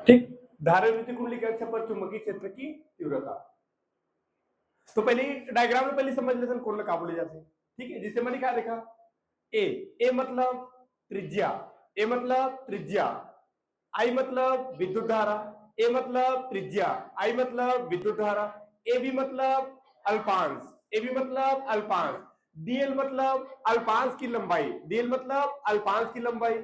ठीक। धारा विद्युत कुंडली के अक्ष पर चुंबकीय क्षेत्र की तीव्रता। तो पहले डायग्राम में पहले समझ लेते हैं कौन का बोले जाते हैं। ठीक है, जिससे मैंने क्या देखा, ए मतलब त्रिज्या, ए मतलब त्रिज्या, आई मतलब विद्युत धारा, ए मतलब त्रिज्या, आई मतलब विद्युत धारा, ए बी मतलब अल्पांश, ए बी मतलब अल्पांश, डीएल मतलब अल्पांश की लंबाई, डीएल मतलब अल्पांश की लंबाई,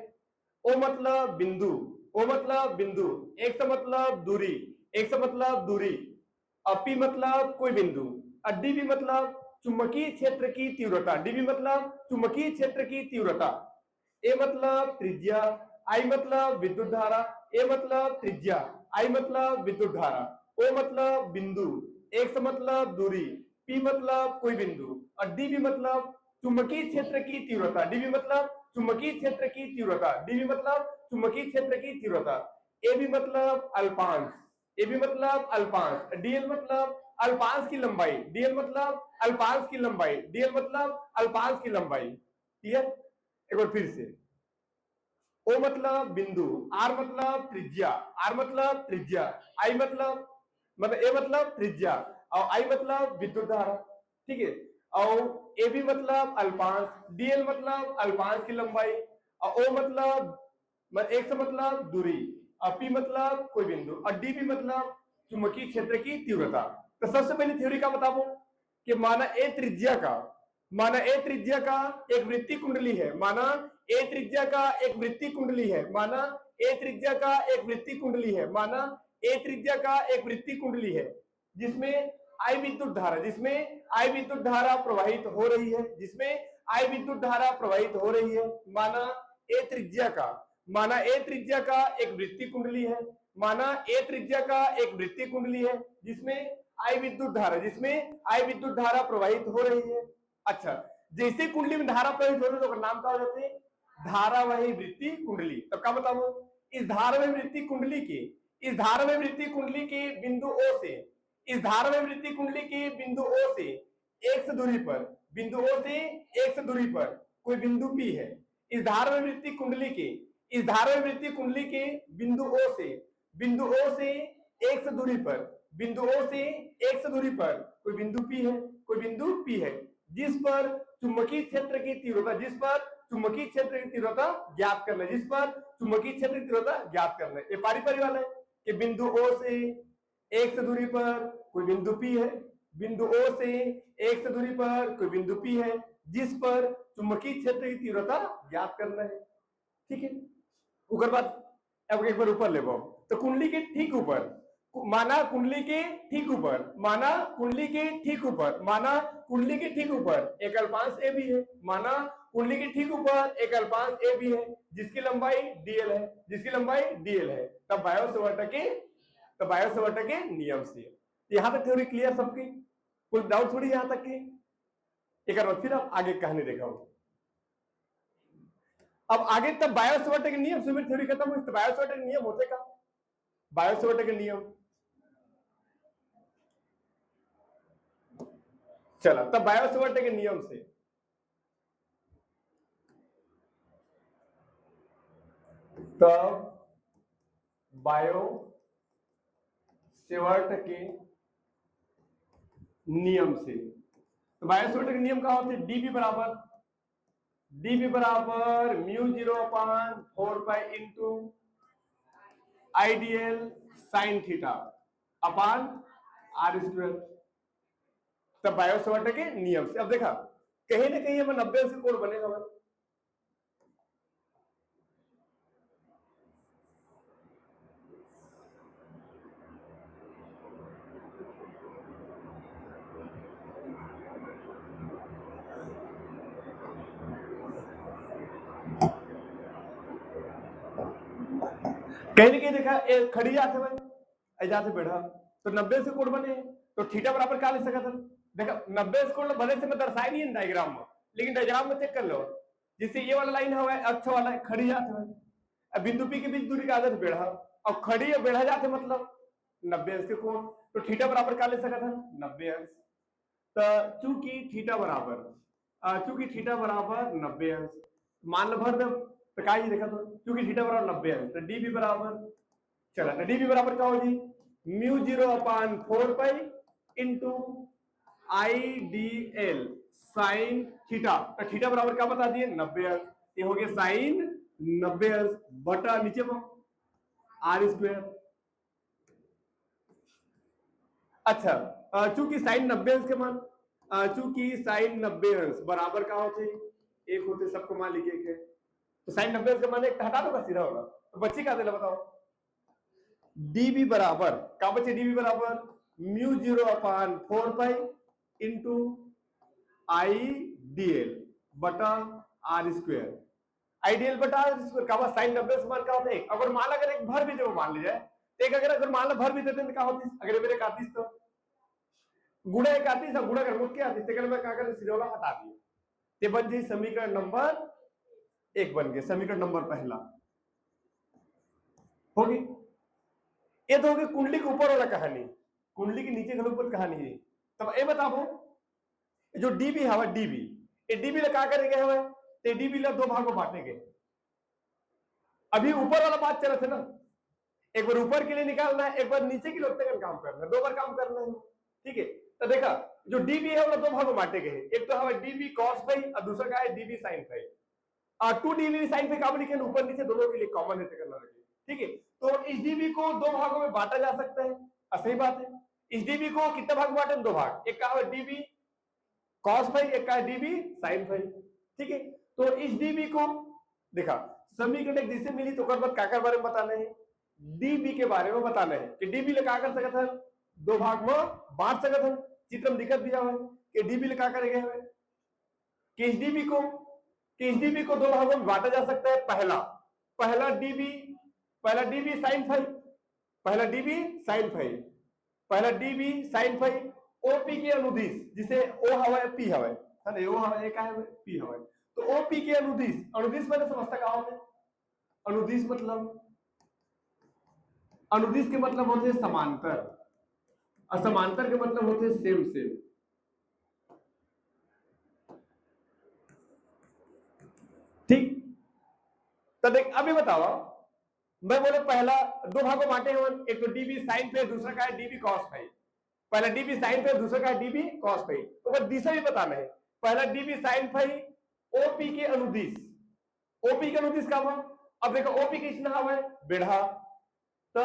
ओ मतलब बिंदु, ओ मतलब बिंदु, एक्स मतलब दूरी, एक्स मतलब दूरी, पी मतलब कोई बिंदु, और डीबी मतलब चुंबकीय क्षेत्र की तीव्रता, डीबी मतलब चुंबकीय क्षेत्र की तीव्रता, ए मतलब त्रिज्या, आई मतलब विद्युत धारा, ए मतलब त्रिज्या, आई मतलब विद्युत धारा, ओ मतलब बिंदु, एक्स मतलब दूरी, पी मतलब कोई बिंदु, और डीबी मतलब चुंबकीय क्षेत्र की तीव्रता, डीबी मतलब चुंबकीय क्षेत्र की तीव्रता, डीबी मतलब चुंबकीय क्षेत्र की तीव्रता, ए बी मतलब अल्पांश, ए बी मतलब अल्पांश, डीएल मतलब अल्पांश की लंबाई, डीएल मतलब अल्पांश की लंबाई, डीएल मतलब अल्पांश की लंबाई। ठीक है, एक बार फिर से, ओ मतलब बिंदु, आर मतलब त्रिज्या, आर मतलब त्रिज्या, आई मतलब ए मतलब त्रिज्या, और आई मतलब विद्युत धारा। ठीक है, और ए बी मतलब अल्पांश, डीएल मतलब अल्पांश की लंबाई, और ओ मतलब एक्स मतलब दूरी, और पी मतलब कोई बिंदु, और डी बी मतलब चुंबकीय क्षेत्र की तीव्रता। तो सबसे पहले थ्योरी का बताओ कि माना ए त्रिज्या का एक वृत्तीय कुंडली है, माना ए त्रिज्या का एक वृत्तीय कुंडली है, माना ए त्रिज्या का एक वृत्तीय कुंडली है, माना ए त्रिज्या का एक वृत्तीय कुंडली है, जिसमें आई विद्युत धारा, जिसमें आई विद्युत धारा प्रवाहित हो रही है, जिसमें आई विद्युत धारा प्रवाहित हो रही है, माना ए त्रिज्या का, माना ए त्रिज्या का एक वृत्तीय कुंडली है, माना ए त्रिज्या का एक वृत्तीय कुंडली है, जिसमें आई विद्युत धारा, जिसमें आई विद्युत धारा प्रवाहित हो रही है। अच्छा, जैसे कुंडली में धारा प्रवाहित हो रही है तो नाम क्या हो जाते हैं, धारावाही वृत्तीय कुंडली। तब क्या बताओ, इस धारावाही वृत्तीय कुंडली के, इस धारावाही वृत्तीय कुंडली के बिंदु ओ से, इस धारावाही वृत्तीय कुंडली के बिंदु ओ से एक्स दूरी पर, बिंदु ओ से एक्स दूरी पर कोई बिंदु पी है। इस धारावाही वृत्तीय कुंडली के, इस धारावाही वृत्तीय कुंडली के बिंदु ओ से, बिंदु ओ से एक्स दूरी पर, बिंदु ओ से एक्स दूरी पर कोई बिंदु पी है, कोई बिंदु पी है, जिस पर चुंबकीय क्षेत्र की तीव्रता, जिस पर चुंबकीय क्षेत्र की तीव्रता ज्ञात करना है, जिस पर चुंबकीय क्षेत्र की तीव्रता ज्ञात करना है। ये पारी पारी वाला है कि बिंदु ओ से एक्स दूरी पर कोई बिंदु पी है, बिंदु ओ से एक्स दूरी पर कोई बिंदु पी है, जिस पर चुंबकीय क्षेत्र की तीव्रता ज्ञात करना है। ठीक है, उसके बाद अब एक बार ऊपर ले तो कुंडली के ठीक ऊपर, माना कुंडली के ठीक ऊपर, माना कुंडली के ठीक ऊपर, माना कुंडली के ठीक ऊपर एक अल्पांश ए भी है, माना कुंडली के ठीक ऊपर एक अल्पांश ए भी है, जिसकी लंबाई डीएल है, जिसकी लंबाई डीएल है। तब बायो सावर्ट के नियम से यहां तक थ्योरी क्लियर सबकी, कोई डाउट थोड़ी यहां तक की। एक बार फिर आप आगे कहानी देखो। अब आगे तब बायो सावर्ट के नियम से मेरी थ्योरी खत्म हुई। तो बायो सावर्ट के नियम होते का, बायो सावर्ट के नियम, चला तब बायो सावर्ट के नियम से तब बायो सावर्ट के नियम से, तो बायो सावर्ट के नियम क्या होते हैं, डीबी बराबर mu 0/4 into ideal sine theta upon R square. तब बायो सावर्ट के नियम से अब देखा कहीं ना कहीं हमें 90 से कोण बनेगा भाई। कहीं ना कहीं देखा खड़ी जाते भाई, जाते बैठा तो 90 से कोण बने, तो थीटा बराबर क्या ले सकता था, देखा 90 से कोण बने से मैं दर्शाई नहीं है डायग्राम में, लेकिन डायग्राम में चेक कर लो, जिससे ये वाला लाइन है अक्ष वाला है, खड़ी जाते भाई, अब बिंदु पी के बीच दूरी का आदत बेढ़ा, और खड़ी और बेढ़ा जाते मतलब 90 अंश के कोण, तो थीटा बराबर क्या ले सकता था 90 अंश। तो चूंकि थीटा बराबर 90 अंश मान लो भर दो, तो क्या ये देखा तो चूंकि थीटा बराबर 90 अंश तो डी भी बराबर चला तो डीबी बराबर क्या हो जी, mu 0/4 into I D L sine theta. तो थीटा बराबर क्या बता दिए 90 अंश, ये हो गया साइन 90 अंश बटा नीचे में आर स्क्वायर। अच्छा चूंकि साइन 90 अंश के मान चूंकि साइन 90 अंश बराबर क्या होते एक होते, सबको मान लिखे एक है, तो साइन 90 अंश के मान एक हटा दो बस सीधा होगा। तो बच्चे क्या देना बताओ, डीबी बराबर क्या बच्चे, डीबी बराबर mu 0/4 into I D L बटा आर स्क्वायर। आइडियल बटा आर स्क्वायर का साइन 90 मान क्या होता है एक। अगर मान अगर एक भर भी दे मान लीजिए एक, अगर मान लो भर भी देते तो क्या होती, अगर मेरे कातीस तो गुणा एक आतीस है, गुणा कर मुझ के आतीस तो मैं क्या कर सीधे वाला हटा दिए, ते बन जाए समीकरण नंबर 1 बन गए, समीकरण नंबर पहला होगी। ये तो होगी कुंडली के ऊपर वाला कहानी, कुंडली के नीचे के ऊपर कहानी है। तब ये बताओ जो डीबी है डीबी, ये डीबी ला क्या करेंगे हमें, ते डीबी ला दो भागों बांटेंगे। अभी ऊपर वाला बात चला था ना, एक बार ऊपर के लिए निकालना है, एक बार नीचे के लिए काम करना है, 2 बार काम करना है, ठीक है। तो देखा जो डीबी है वो दो भागों बांटे गए, एक तो है डीबी कॉस फाई और दूसरा का है dB sine phi. 2 dB sine phi का लिखे ऊपर नीचे दोनों के लिए कॉमन है करना लगे, ठीक है। तो इस डीबी को दो भागों में बांटा जा सकता है, सही बात है। इस डीबी को कितने भाग बांटे, 2 भाग, एक का है डीबी कॉस फाई, एक का है डीबी साइन फाई, ठीक है। तो इस डीबी को देखा समीकरण एक जिससे मिली तो कर बात काकर बारे में बताना है, डीबी के बारे में बताना है कि डीबी ले क्या कर सकता है, 2 भाग में बांट सकता है। चित्र में दिक्कत दिया हुआ है कि डीबी ले क्या करेंगे कि इस डीबी को 2 भागों में बांटा जा सकता है। पहला डीबी साइन फाई, पहला डीबी साइन फाई ओपी के अनुदिश, जिसे ओ हवा पी हवा है ना, ओ हवा एक है पी हवा है। तो ओपी के अनुदिश मैंने समझता कहा होता है, अनुदिश के मतलब होते हैं समांतर, और समांतर के मतलब होते हैं सेम। ठीक, तो देख अभी बताओ, मैं बोले पहला 2 भागों बांटे हैं, एक तो डीबी साइन फाई, दूसरा का है डीबी कॉस फाई। पहला डीबी साइन फाई, दूसरा का है डीबी कॉस फाई। तो बस दिशा भी बताना है, पहला डीबी साइन फाई ओपी के अनुदिश, ओपी के अनुदिश का हुआ। अब देखो ओपी किसना हुआ है बेढ़ा, तो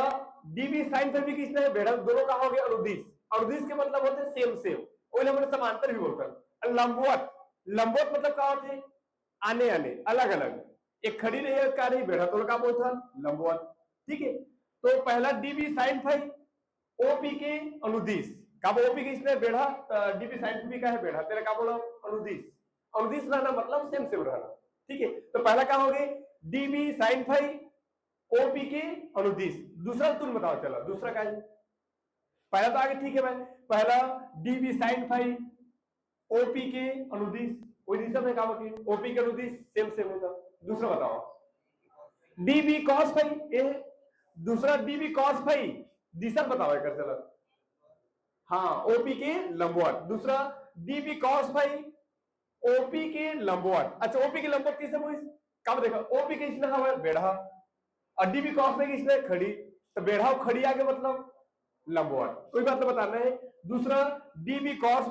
डीबी साइन फाई भी किसना है बेढ़ा, दोनों का हो गया अनुदिश। अनुदिश के मतलब होते हैं सेम, वही हमने समांतर भी बोलते हैं। लंबवत मतलब क्या होते हैं आने अलग अलग, एक खड़ी नहीं है का नहीं बेढ़ा, तो क्या बोलता है लंबवत, ठीक है। तो पहला डीबी साइन फाई ओपी के अनुदिश, कब ओपी किसने बेढ़ा, डीबी साइन फाई का है बेढ़ा, तेरा क्या बोला अनुदिश रहना मतलब सेम रहना, ठीक है। तो पहला क्या हो गया डीबी साइन फाई ओपी के अनुदिश। दूसरा तुम बताओ, चलो दूसरा क्या है, पहला तो आगे ठीक है भाई, पहला डीबी साइन फाई ओपी के अनुदिश, वही दिशा में काम के ओपी के अनुदिश सेम होगा। दूसरा बताओ डीबी कॉस फाई, ये दूसरा डीबी कॉस फाई दिशा बताओ कर चलो, हाँ ओपी के लंबवत। दूसरा डीबी कॉस फाई ओपी के लंबवत। अच्छा ओपी के लंबवत किससे हुई, कब देखा ओपी के इसने हवा बेढ़ा और डीबी कॉस फाई किसने खड़ी, तो बेढ़ा खड़ी आगे मतलब लंबवत, कोई बात तो बताना है। दूसरा डीबी कॉस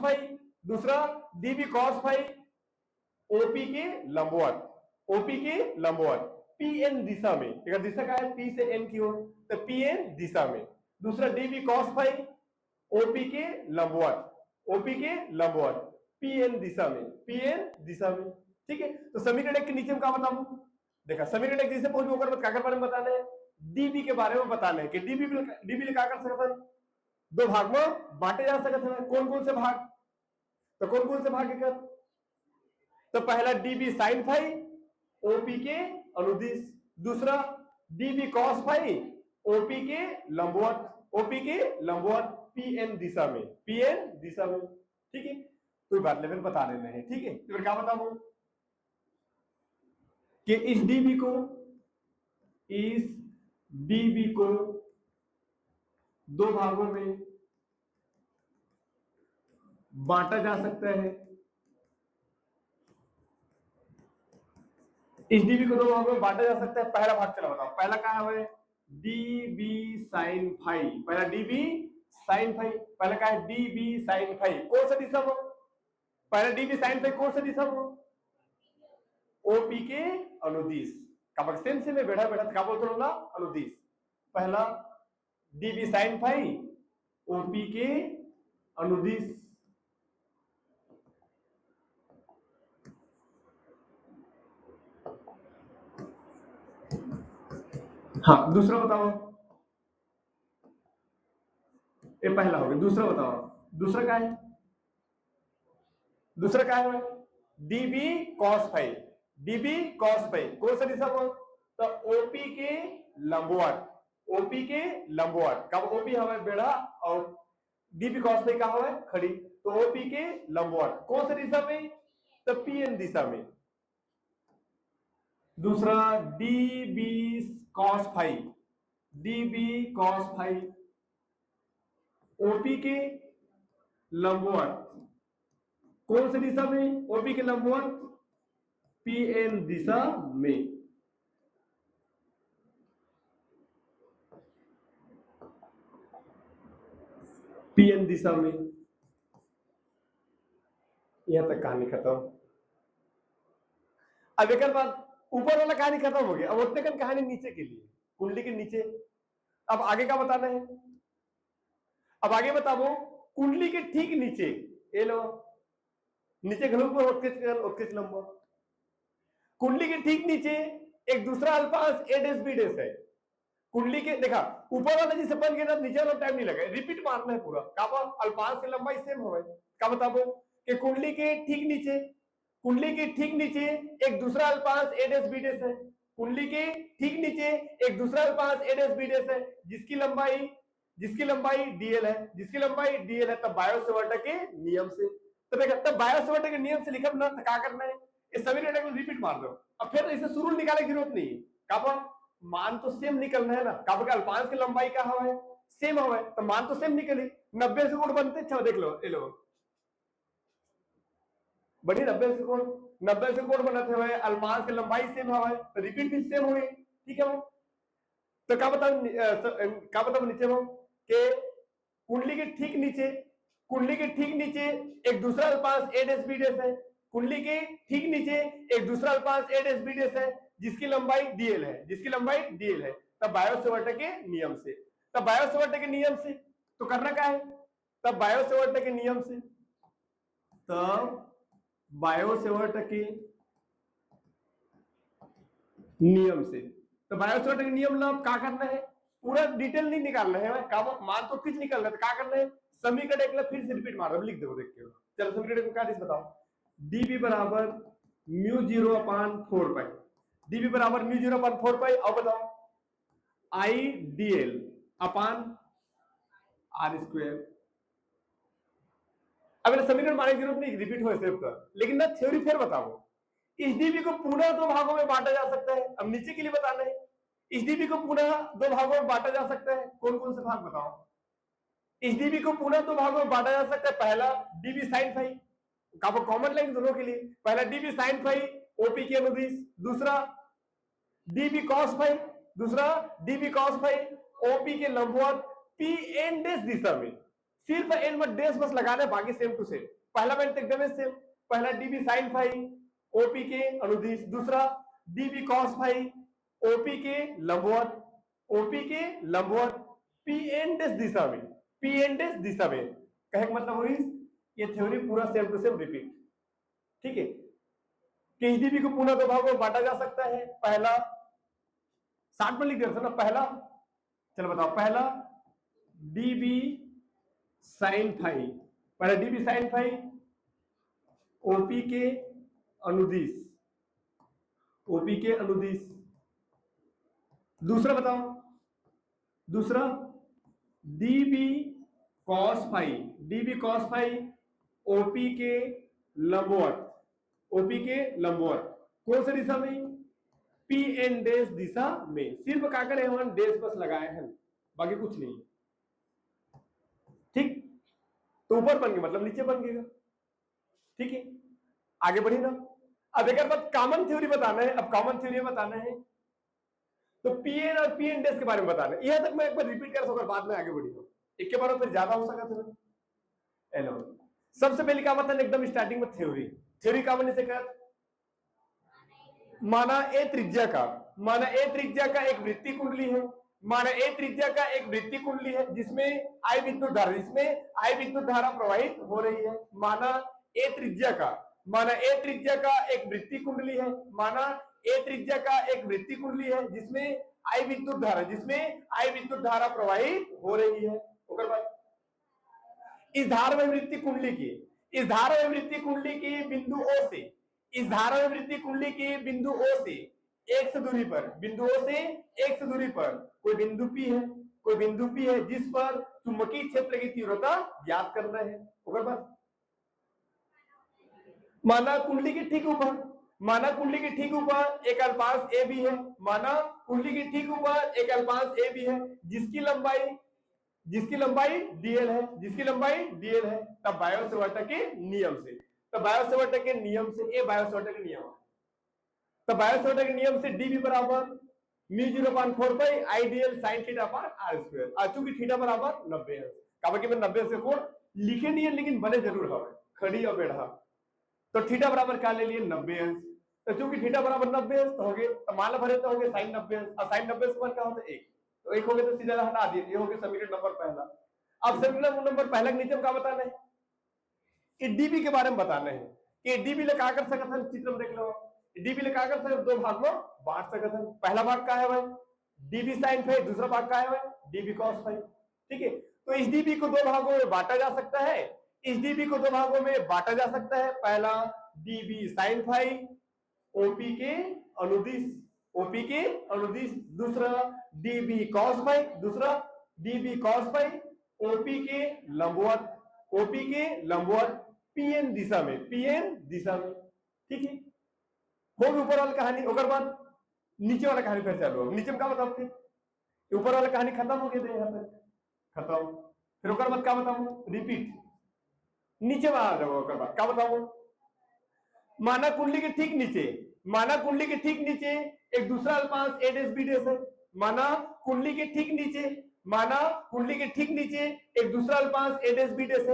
फाई ओपी के लंबवत, पीएन दिशा में, अगर दिशा का है पी से एन की ओर, तो पीएन दिशा में। दूसरा डीबी कॉस फाई ओपी के लंबवत पीएन दिशा में, ठीक है। तो समीकरण एक के नीचे में क्या बताऊं, देखा समीकरण एक जिसे पहुंच होकर क्या बारे में बताना है, डीबी के बारे में बताना है कि डीबी क्या कर सकता है, 2 भाग में बांटे जा सकते हैं। कौन से भाग, तो कौन से भाग कर, तो पहला डीबी साइन फाई ओपी के अनुदिश, दूसरा डीबी कॉस फाई ओपी के लंबवत पीएन दिशा में, ठीक है। कोई बात लेवल बता देना है, ठीक है। तो फिर क्या बताऊं कि इस डीबी को 2 भागों में बांटा जा सकता है, इस डीबी को 2 भागों में बांटा जा सकता है। पहला भाग चला बताओ, पहला क्या है डी बी साइन फाई, पहला डी बी साइन फाई, पहला क्या है डी बी साइन फाई, कौन सा दिशा में, पहला डी बी साइन फाई कौन सा दिशा में, ओपी के अनुदिश, का सेम से में बैठा बैठा क्या बोलते ना अनुदिश, पहला D B sine phi OP के अनुदिश। हाँ दूसरा बताओ, ये पहला हो गया, दूसरा बताओ, दूसरा क्या है, दूसरा क्या है dB cos phi, dB cos phi कौन सा दिशा में, तो ओपी के लंबवत, ओपी के लंबवत, कब ओपी हवा बेड़ा और डीबी कॉस फाई का हवा खड़ी, तो ओपी के लंबवत कौन सा दिशा में, तो पीएन दिशा में। दूसरा dB cos phi, dB cos phi OP के लंबवत कौन सी दिशा में, ओपी के लंबवत पीएन दिशा में। पीएन दिशा में, यहां तक कहानी खत्म। अब एक बात, ऊपर वाला कहानी खत्म हो गया, अब उतने कन कहानी नीचे के लिए, कुंडली के नीचे। अब आगे का बताना है, अब आगे बताओ कुंडली के ठीक नीचे, ये लो नीचे घलों पर उत्कृष्ट लंबा, कुंडली के ठीक नीचे एक दूसरा अल्पांश ए डैश बी डैश है, कुंडली के देखा ऊपर वाला जिसे बन गया ना, नीचे वाला टाइम नहीं लगा, रिपीट मारना है पूरा, का अल्पांश की लंबाई सेम हो, क्या बताओ कि कुंडली के ठीक नीचे, कुंडली के ठीक नीचे एक दूसरा अल्पांश ए डैश बी डैश है, कुंडली के ठीक नीचे एक दूसरा अल्पांश ए डैश बी डैश है, जिसकी लंबाई डीएल है, जिसकी लंबाई डीएल है, तब बायो सेवर्ट के नियम से, तो देखा तब बायो सेवर्ट के नियम से लिखा ना, क्या करना है, इस सभी डेटा को रिपीट मार दो, अब फिर इसे शुरू निकालने की जरूरत नहीं है, का मान तो सेम निकलना है ना, का अल्पांश की लंबाई क्या है सेम है, तो मान तो सेम निकली, 90 से कोण बनते, अच्छा देख लो, ये लो बड़ी 90 से कोण बनाते हुए अल्पांश की लंबाई सेम है, तो रिपीट भी सेम हुई, ठीक है। तो क्या बताओ नीचे में कि कुंडली के ठीक नीचे, कुंडली के ठीक नीचे एक दूसरा अल्पांश ए डैश बी डैश है, कुंडली के ठीक नीचे एक दूसरा अल्पांश ए डैश बी डैश है, जिसकी लंबाई डीएल है, जिसकी लंबाई डीएल है, तब बायो सेवर्ट के नियम से, तब बायो सेवर्ट के नियम से तो करना क्या है, तब बायो सेवर्ट के नियम से, तब बायो सेवर्ट के नियम से, तो बायो सेवर्ट के नियम लो क्या करना है, पूरा डिटेल नहीं निकालना है, मान तो कुछ निकलना है, क्या करना है, समीकरण एक बार फिर से रिपीट मारो, लिख दो देख के, चलो समीकरण को क्या बताओ, dB बराबर म्यू 0/4 पाई, dB बराबर म्यू 0/4 पाई, अब बताओ आई dl अपान आर स्क्वायर। अब समीकरण मारने की जरूरत नहीं, रिपीट हो सेव कर, लेकिन ना थ्योरी फिर बताओ, इस dB को पुनः दो भागों में बांटा जा सकता है, अब नीचे के लिए बताना है, इस dB को पुनः दो भागों में बांटा जा सकता है, कौन कौन से भाग बताओ, इस dB को पुनः दो भागों में बांटा जा सकता है, पहला dB sin phi, common line दोनों के लिए, पहला dB sin फाई ओपी के अनुदिश, दूसरा dB cos फाई, दूसरा dB cos फाई ओपी के लंबवत पी एन डैश दिशा में, सिर्फ एन में डैश बस लगाना है, बाकी सेम टू सेम, पहला मैंने एकदम सेम, पहला dB sin फाई ओपी के अनुदिश, दूसरा dB cos फाई ओपी के लंबवत, ओपी के लंबवत पी एन डैश दिशा में, पी एन डैश दिशा में, कहने का मतलब हुई ये थ्योरी पूरा सेम टू सेम रिपीट, ठीक है, कि dB को पुनः दो भागों में बांटा जा सकता है, पहला 60 में लिख दिया था ना, पहला चलो बताओ, पहला dB sin फाई, पहला dB sin फाई ओपी के अनुदिश, ओपी के अनुदिश, दूसरा बताओ, दूसरा dB cos phi, dB cos phi OP के लंबवत, ओपी के लंबवत कौन सी दिशा में, पी एन डैश दिशा में, सिर्फ क्या करे हम डैश बस लगाए हैं, बाकी कुछ नहीं, ठीक, तो ऊपर बन गया मतलब नीचे बन गएगा, ठीक है, आगे बढ़ी ना। अब एक बात कॉमन थ्योरी बताना है, अब कॉमन थ्योरी बताना है तो पीएन और पीएन डेज के बारे में बताना, यहां तक मैं एक बार रिपीट कर सकूं, बाद में आगे बढ़ी हूं एक के बारे में फिर ज्यादा हो सका था। हेलो, सबसे पहले क्या बताना एकदम स्टार्टिंग में थ्योरी का बनने से कर, माना ए त्रिज्या का एक वृत्तीय कुंडली है, माना ए त्रिज्या का एक वृत्तीय कुंडली है जिसमें आई विद्युत धारा प्रवाहित हो रही है। माना ए त्रिज्या का एक वृत्तीय कुंडली है, माना ए त्रिज्या का एक वृत्तीय कुंडली है जिसमें आई विद्युत धारा प्रवाहित हो रही है। ओकर बाद इस धारावाही वृत्तीय कुंडली की बिंदु O से, इस धारावाही वृत्तीय कुंडली की बिंदु O से x दूरी पर, बिंदु O से x दूरी पर कोई बिंदु P है जिस पर चुंबकीय क्षेत्र की तीव्रता ज्ञात करना है। ओकर बाद माना कुंडली के ठीक ऊपर एक अल्पांश AB है, माना कुंडली के ठीक ऊपर एक अल्पांश AB है जिसकी लंबाई dl है। तब बायो-सावर्त के नियम से, ये बायो-सावर्त के नियम है। तब बायो-सावर्त के नियम से dv बराबर μ0/4 पाई idl sin θ/r²। चूंकि थीटा बराबर 90 है, काबा मैं 90 से कोण लिखे नहीं है लेकिन बने जरूर हवे, खड़ी और बेढ़ा। तो थीटा बराबर क्या ले लिए 90 अंश। तो चूंकि थीटा बराबर 90 अंश तो हो गए, तो मान भरे तो हो गए sin 90 अंश, और sin 90 अंश क्या होता है 1, तो 1 हो गया तो सीधा हटा दिए, ये हो गया समीकरण नंबर पहला। अब समीकरण नंबर पहला के नीचे में क्या बताना है, कि डीबी के बारे में बताना है कि डीबी ले का कर सकत है, चित्र में देख लो, डीबी ले का कर सकत दो भाग में बांट सकत है। पहला भाग का है भाई डीबी sin फाई, दूसरा भाग का है भाई डीबी cos फाई। ठीक है, तो इस डीबी को दो भागों में बांटा जा सकता है, पहला डीबी sin फाई ओपी के अनुदिश, दूसरा डीबी cos फाई, ओपी के लंबवत पीएन दिशा में। ठीक है, हो गई ऊपर वाली कहानी। ओकर बाद नीचे वाला कहानी फिर चालू। नीचे में क्या बताओ, ऊपर वाला कहानी खत्म हो गया, यहाँ पे खत्म। फिर ओकर बाद क्या बताऊं, रिपीट। नीचे में आ जाओ, ओकर बाद क्या बताऊं, माना कुंडली के ठीक नीचे एक दूसरा अल्पांश a डैश b डैश है। माना कुंडली के ठीक नीचे एक दूसरा अल्पांश a डैश b डैश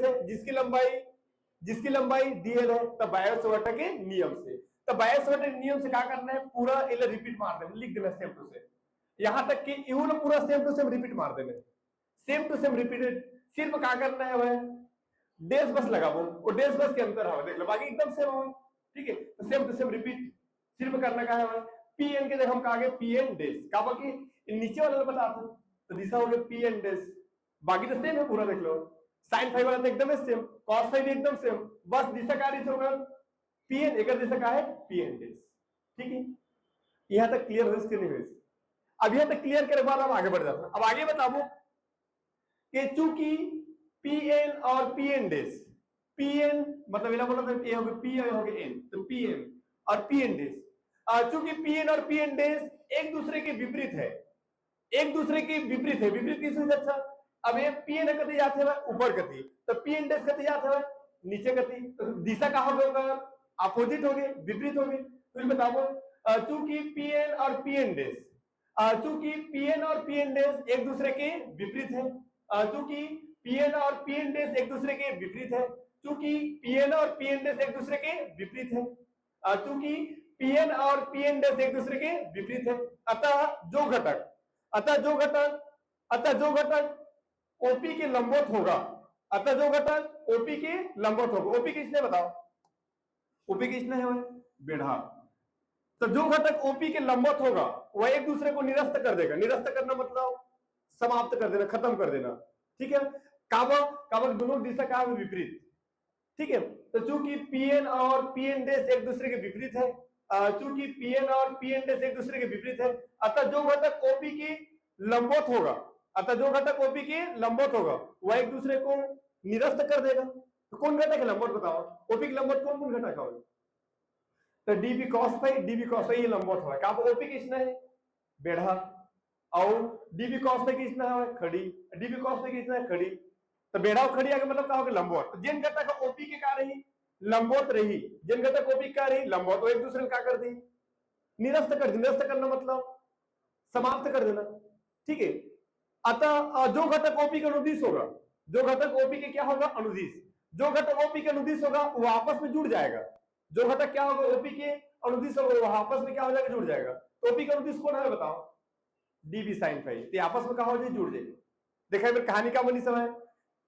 है जिसकी लंबाई dl है। तब बायो-सावर्त के नियम से क्या करना है, पूरा इले रिपीट मार देना, लिख देना सेम टू सेम, यहां तक कि इहू ना पूरा सेम टू सेम रिपीट मार देना, सेम टू सेम रिपीटेड। सिर्फ क्या करना है भाई, डैश बस लगाओ, वो डैश बस के अंतर है, देख लो बाकी एकदम सेम है। ठीक है, तो सेम टू सेम रिपीट सिर्फ करना का है भाई। पीएन के जगह हम कहा गए पीएन डैश, का बाकी नीचे वाला बता था तो दिशा हो गया पीएन डैश, बाकी तो सेम है पूरा, देख लो। sin फाई वाला तो एकदम सेम, cos फाई भी एकदम सेम, बस दिशा का होगा पीएन, एक दिशा का है पीएन डैश। ठीक है, यहां तक क्लियर हो इसके नहीं। अब यहां तक क्लियर करने के बाद हम आगे बढ़ जाते हैं। अब आगे बताओ कि चूंकि पीएन और पीएन डैश, पीएन मतलब इला मतलब ए हो गया पी हो गया एन, तो पीएन और पीएन डैश, चूंकि पीएन और पीएन डैश एक दूसरे के विपरीत है, विपरीत किस वजह से, अब ये पीएन कति जाते हैं ऊपर कति, तो पीएन डैश कति जाते हैं नीचे कति, तो दिशा का हो गया अपोजिट हो गए, विपरीत हो गए। तो बताओ चूंकि पीएन और पीएन डैश एक दूसरे के विपरीत है, चूंकि पीएन और पीएन डैश एक दूसरे के विपरीत है, चूंकि पीएन और पीएन डैश एक दूसरे के विपरीत है, चूंकि पीएन और पीएन डैश एक दूसरे के विपरीत है, अतः जो घटक ओपी के लंबवत होगा, ओपी किसने बताओ, ओपी किसने है बेढ़ा। तो जो घटक ओपी के लंबवत होगा वह एक दूसरे को निरस्त कर देगा, निरस्त करना मतलब समाप्त कर देना, खत्म कर देना। ठीक है, काबक दोनों दिशा का विपरीत। ठीक है, तो चूंकि पीएन और पीएन डैश एक दूसरे के विपरीत है, अतः जो घटक ओपी के लंबवत होगा वह एक दूसरे को निरस्त कर देगा। तो कौन घटक है लंबवत बताओ, ओपी के लंबवत कौन घटक है, तो डीबी cos फाई ये लंबवत है, का ओपी किसना है बेढ़ा, और डीबी cos फाई किसना है खड़ी, तो बेढ़ा और खड़ी आगे मतलब क्या होगा लंबवत। तो जिन घटक ओपी के का रही लंबवत रही, जिन घटक ओपी का रही लंबवत, तो एक दूसरे को क्या कर दी निरस्त कर देना, निरस्त करना मतलब समाप्त कर देना, ठीक है। अतः जो घटक ओपी का अनुदिश होगा, जो घटक ओपी के क्या होगा अनुदिश, जो घटक ओपी के अनुदिश होगा वो आपस में जुड़ जाएगा, जो घटक क्या होगा ओपी के अनुदिश होगा वो आपस में क्या हो जाएगा जुड़ जाएगा। तो ओपी का अनुदिश कौन है बताओ, डीबी साइन फाइव, तो आपस में कहा हो जाए जुड़ जाएगी। देखा फिर कहानी का बनी समय,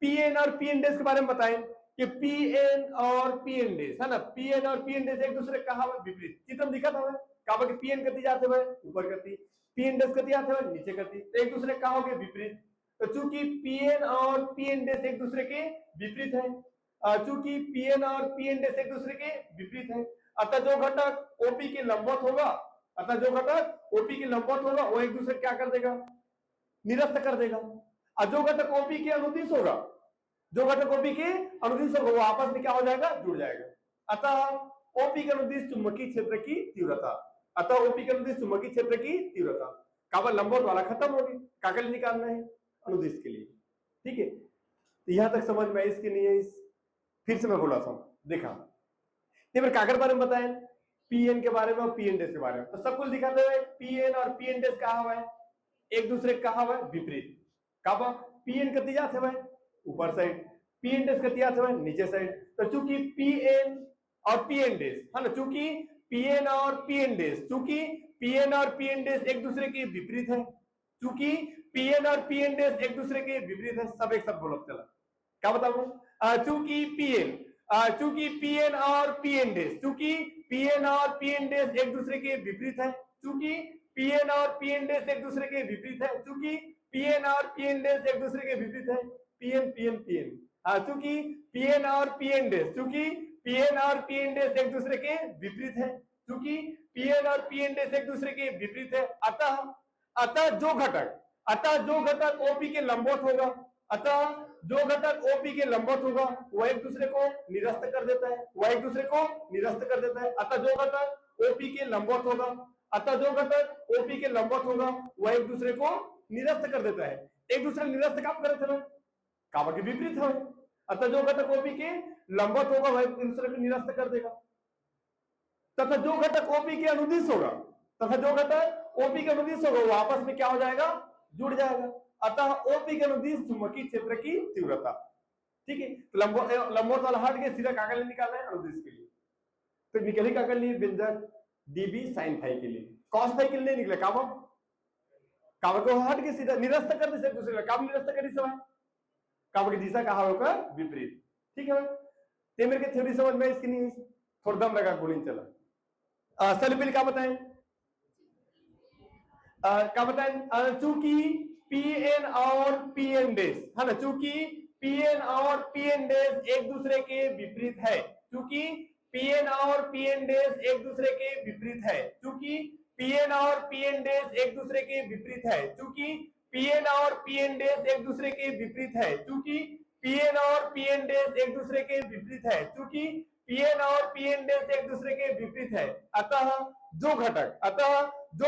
पी एन और पी एन डेज के बारे में बताएं कि पी एन और पी एन डेज है ना, पी एन और पी एन डेज एक दूसरे कहा विपरीत, चित्र दिखा था कहा कि पी एन करती जाते हुए ऊपर करती, पी एन डेज करती जाते हुए नीचे करती, तो एक दूसरे कहा हो गए विपरीत। तो चूंकि पी एन और पी एन डेज एक दूसरे के विपरीत है, चूंकि पी एन और पी एन डेज एक दूसरे के विपरीत है, अतः जो घटक ओपी के लंबवत होगा, अतः जो घटक ओपी के लंबवत होगा वो एक दूसरे क्या कर देगा, निरस्त कर देगा। और जो घटक ओपी के अनुदिश होगा, जो घटक ओपी के अनुदिश होगा वो आपस में क्या हो जाएगा जुड़ जाएगा। अतः ओपी के अनुदिश चुंबकीय क्षेत्र की तीव्रता, अतः ओपी के अनुदिश चुंबकीय क्षेत्र की तीव्रता, काबा लंबवत वाला खत्म हो गई, कागज निकालना है अनुदिश के लिए, ठीक है। तो यहां तक समझ में इसके लिए फिर से मैं बोला था, देखा फिर कागज बारे में बताएं, पीएन के बारे में और पीएन डेज के बारे में, तो सब कुछ दिखाते हुए पीएन और पीएन डेज कहा हुआ है एक दूसरे कहा हुआ है विपरीत, कहा पीएन करती जाते हुए ऊपर साइड, पीएन डेज करती जाते हुए नीचे साइड। तो चूंकि पीएन और पीएन डेज है ना, चूंकि पीएन और पीएन डेज, चूंकि पीएन और पीएन डेज एक दूसरे के विपरीत है, चूंकि पीएन और पीएन डेज एक दूसरे के विपरीत है, सब एक साथ बोलो चला, क्या बताऊं, चूंकि पीएन, चूंकि पीएन और पीएन डेज, चूंकि पीएन और पीएन डेज एक दूसरे के विपरीत है, चूंकि पीएन और पीएन डेज एक दूसरे के विपरीत है, चूंकि पीएन और पीएन डेज एक दूसरे के विपरीत है, पीएन पीएन पीएन, चूंकि पीएन और पीएन डेज, चूंकि पीएन और पीएन डेज एक दूसरे के विपरीत है, चूंकि पीएन और पीएन डेज एक दूसरे के विपरीत है, अतः जो घटक ओपी के लंबवत होगा, अतः जो घटक ओपी के लंबवत होगा वह एक दूसरे को निरस्त कर देता है, वह एक दूसरे को निरस्त कर देता है। अतः जो घटक ओपी के लंबवत होगा, अतः जो घटक ओपी के लंबवत होगा वह एक दूसरे को निरस्त कर देता है। एक दूसरे निरस्त कब करे थे, काबा के विपरीत है। अतः जो घटक ओपी के लंबवत होगा वह एक दूसरे को निरस्त कर देगा, तथा जो घटक ओपी के अनुदिश होगा, तथा जो घटक ओपी के अनुदिश होगा वो आपस में क्या हो जाएगा जुड़ जाएगा। अतः ओपी के अनुदिश चुंबकीय क्षेत्र की तीव्रता, ठीक है। तो लंबवत वाला हट के सीधा कागज निकालना है अनुदिश के लिए, तो निकली कागज लिए व्यंजक डीबी साइन फाई के लिए, कॉस फाई के लिए नहीं निकले, काबा को हट के सीधा निरस्त कर दे, दूसरे काम निरस्त कर समय काबा की दिशा कहा होगा विपरीत, ठीक है। ते मेरे के थ्योरी समझ में इसकी नहीं, थोड़ा दम लगा गोलिंग चला। सलपिल क्या बताएं, क्या बताएं, चूंकि पीएन और पीएन डेज है ना, चूंकि पीएन और पीएन डेज एक दूसरे के विपरीत है, चूंकि पीएन और पीएन डेज एक दूसरे के विपरीत है, चूंकि पीएन और पीएन डेज एक दूसरे के विपरीत है, चूंकि पीएन और पीएन डेज एक दूसरे के विपरीत है, चूंकि पीएन और पीएन डेज एक दूसरे के विपरीत है, चूंकि पीएन और पीएन डेज एक दूसरे के विपरीत है, अतः जो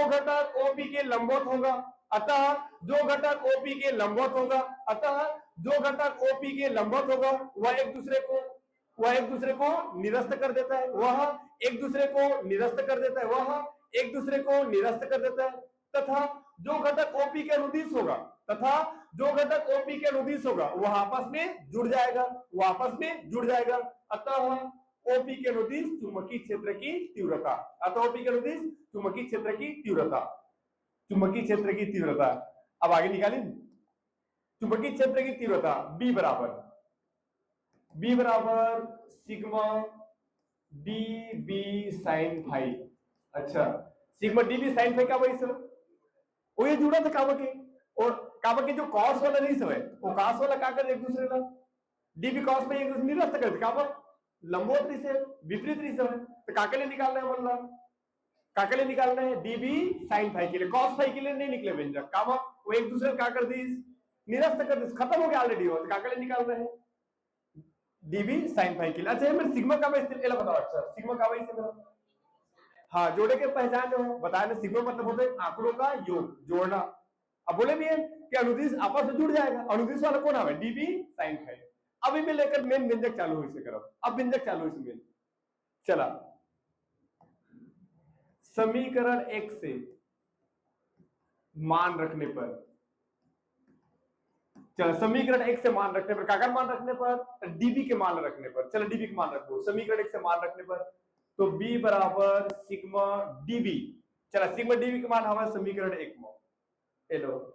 घटक ओपी के लंबवत होगा, अतः जो घटक ओपी के लंबवत होगा, अतः जो घटक ओपी के लंबवत होगा वह एक दूसरे को निरस्त कर देता है, वह एक दूसरे को निरस्त कर देता है, वह एक दूसरे को निरस्त कर देता है, तथा जो घटक ओपी के अनुदिश होगा, तथा जो घटक ओपी के अनुदिश होगा वह आपस में जुड़ जाएगा, वह आपस में जुड़ जाएगा। अतः ओपी के अनुदिश चुंबकीय क्षेत्र की तीव्रता, अतः ओपी के अनुदिश चुंबकीय क्षेत्र की तीव्रता, चुंबकीय क्षेत्र की तीव्रता। अब आगे निकालें, चुंबकीय क्षेत्र की तीव्रता बी बराबर sigma D B sine phi. अच्छा, sigma D B sine phi का वही सब वो ये जुड़ा था काबा के, और काबा के जो कॉस वाला नहीं सब है वो कॉस वाला क्या कर एक दूसरे का डीबी कॉस में एक दूसरे निरस्त कर, काबा लंबवत से विपरीत से है, तो काके लिए निकालना है, मतलब काके लिए निकालना है डीबी साइन फाई के लिए, कॉस फाई के लिए नहीं निकले व्यंजक, काबा वो एक दूसरे का कर दी निरस्त कर दी, खत्म हो गया ऑलरेडी, वो तो काके लिए निकालना है डीबी साइन फाई के लिए। अच्छा मेरे सिग्मा का बताओ, अच्छा सिग्मा का वही से हाँ जोड़े के पहचान जो है बताया ना, सिग्मा मतलब होता है आंकड़ों का योग जोड़ना। अब बोले भी है कि अनुदिश आपस में जुड़ जाएगा, अनुदिश वाला कौन है डीबी साइन फाई। अभी मैं लेकर मेन व्यंजक चालू हुई से करो, अब व्यंजक चालू हुई से मेन चला, समीकरण एक से मान रखने पर, चलो समीकरण एक से मान रखने पर, काकर मान रखने पर, डीबी के मान रखने पर, चलो डीबी के मान रखो समीकरण एक से मान रखने पर, तो बी बराबर सिग्मा डीबी, चलो सिग्मा डीबी के मान हमारे समीकरण एक में हेलो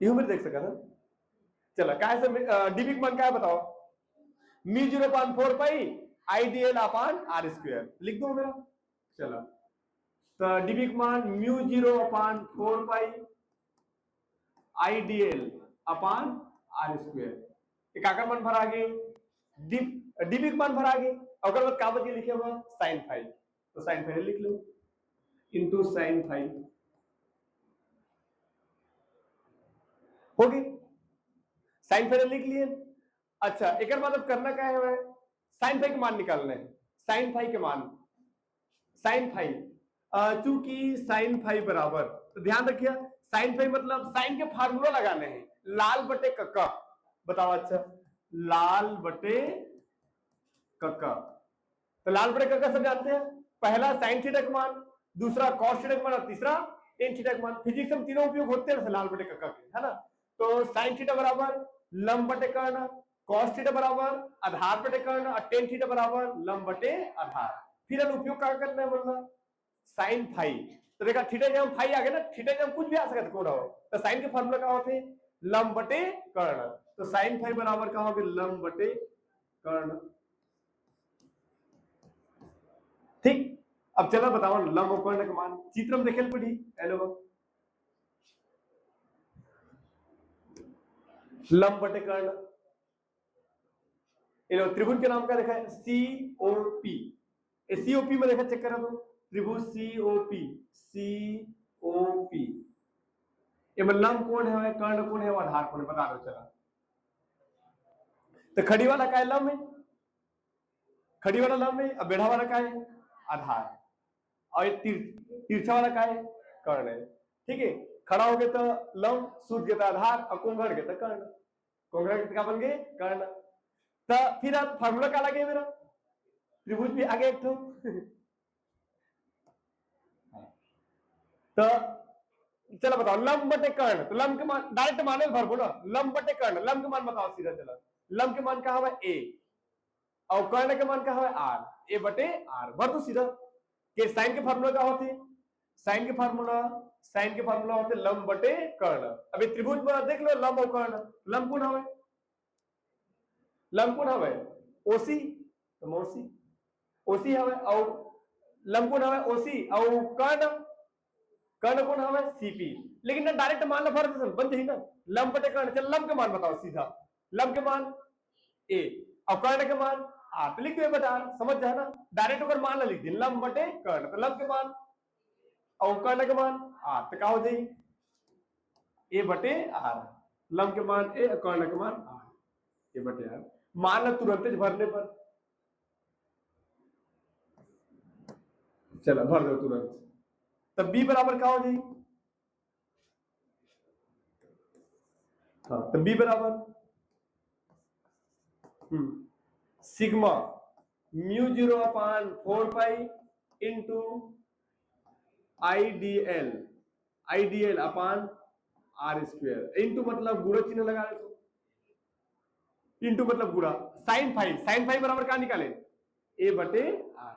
यू मेरे देख सका था। चलो क्या है डीबी का मान क्या है बताओ, mu 0.4 pi IDL upon R square, लिख दो मेरा। चलो तो डीबी का मान mu 0.4 pi IDL upon R square, काका मान भरा गए, डीबी का मान भरा गए, अगर बाद का बचे लिखे हुआ साइन फाई, तो साइन फाई लिख लो इनटू साइन फाई, हो गई साइन फाई लिख लिए। अच्छा एक बाद अब करना क्या है, साइन फाई के मान निकालना है, साइन फाई के मान, साइन फाई चूंकि साइन फाई बराबर, तो ध्यान रखिए साइन फाई मतलब साइन के फार्मूला लगाने हैं, लाल बटे कक्का, बताओ अच्छा लाल बटे कक्का, तो लाल बटे कक्का सब जानते हैं, पहला साइन थीटा का मान, दूसरा कॉस थीटा का मान और तीसरा टेन थीटा का मान, फिजिक्स में तीनों उपयोग होते हैं लाल बटे कक्का के, है ना। तो साइन थीटा बराबर लंब बटे कर्ण, कॉस थीटा बराबर आधार बटे कर्ण और टेन थीटा बराबर लंब बटे आधार, फिर उपयोग क्या करना है बोलना साइन फाई, तो देखा थीटा जब फाई आ गया ना, थीटा जब कुछ भी आ सकता कौन हो, तो साइन के फार्मूला क्या होते हैं लंब बटे कर्ण, तो साइन फाई बराबर क्या होगा लंब बटे कर्ण, ठीक। अब चलो बताओ लंब और कर्ण का मान, चित्र में देखेल पड़ी, हेलो लंब बटे कर्ण, त्रिभुज के नाम क्या देखा है सीओपी, सीओपी में देखा चेक करा दो, त्रिभुज सीओपी, सीओपी लंब कौन है कर्ण कौन है आधार कौन है, बता दो चला। तो खड़ी वाला का है लंब है, खड़ी वाला लंब है, अब बेढ़ा वाला का है आधार, और तिरछा वाला का है कर्ण है, ठीक है। खड़ा हो गया तो लंब, सूझ गया था आधार, और कुंभड़ गया था कर्ण, कुंभड़ क्या बन गए कर्ण, तो फिर आप फार्मूला क्या लगे मेरा, त्रिभुज भी आगे एक तो चलो बताओ लंब बटे कर्ण, तो लंब के मान डायरेक्ट माने भर बोलो, लंब बटे कर्ण, लंब के मान बताओ सीधा, चलो लंब के मान क्या है ए और कर्ण के मान क्या है आर, ए बटे आर, भर दो सीधा। के साइन के फार्मूला क्या होते, साइन के फार्मूला होते लंब बटे कर्ण, अभी त्रिभुज में देख लो लंब और कर्ण, लंब कौन हवे, लंब कौन हवे ओसी, तो मौसी ओसी हवे, और लंब कौन हवे ओसी, और कर्ण कौन हवे सीपी, लेकिन ना डायरेक्ट मान लो भर बन जाही ना, लंब बटे कर्ण, चल लंब के मान बताओ सीधा, लंब के मान ए और कर्ण के मान आर, तो लिख दो बटा आर, समझ जाए ना, डायरेक्ट अगर मान ला लिख दी लंब बटे कर्ण, तो लंब के मान और कर्ण के मान आर, तो क्या हो जाए ए बटे आर, लंब के मान ए और कर्ण के मान आर, ए बटे आर, मान ला तुरंत भरने पर, चलो भर दो तुरंत, तब बी बराबर क्या हो जाए, हाँ तो बी बराबर sigma mu 0/4 pi into IDL upon R square, into मतलब गुणा चिन्ह लगा रहे तो, इंटू मतलब गुणा, साइन फाई बराबर क्या निकाले ए बटे आर,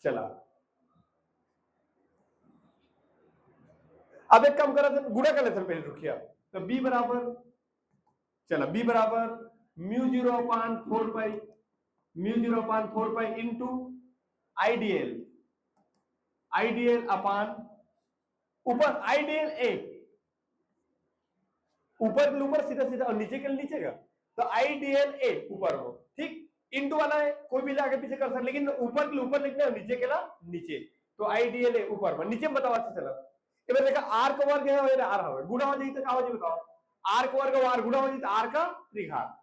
चला अब एक काम करा था गुणा कर लेते पहले, रुकिया, तो बी बराबर, चला बी बराबर म्यू 0/4 पाई इंटू आईडीएल अपान ऊपर आईडीएल ए, ऊपर के ऊपर सीधा सीधा और नीचे के नीचे का, तो आईडीएल ए ऊपर हो, ठीक, इंटू वाला है कोई भी आगे पीछे कर सकते, लेकिन ऊपर के ऊपर लिखना है नीचे के ला नीचे, तो आईडीएल ए ऊपर, नीचे में बताओ अच्छा चला, इधर देखा आर का वर्ग है और आर है, गुणा हो जाए तो क्या हो जाए बताओ, आर का वर्ग आर गुणा हो जाए तो आर का त्रिघात,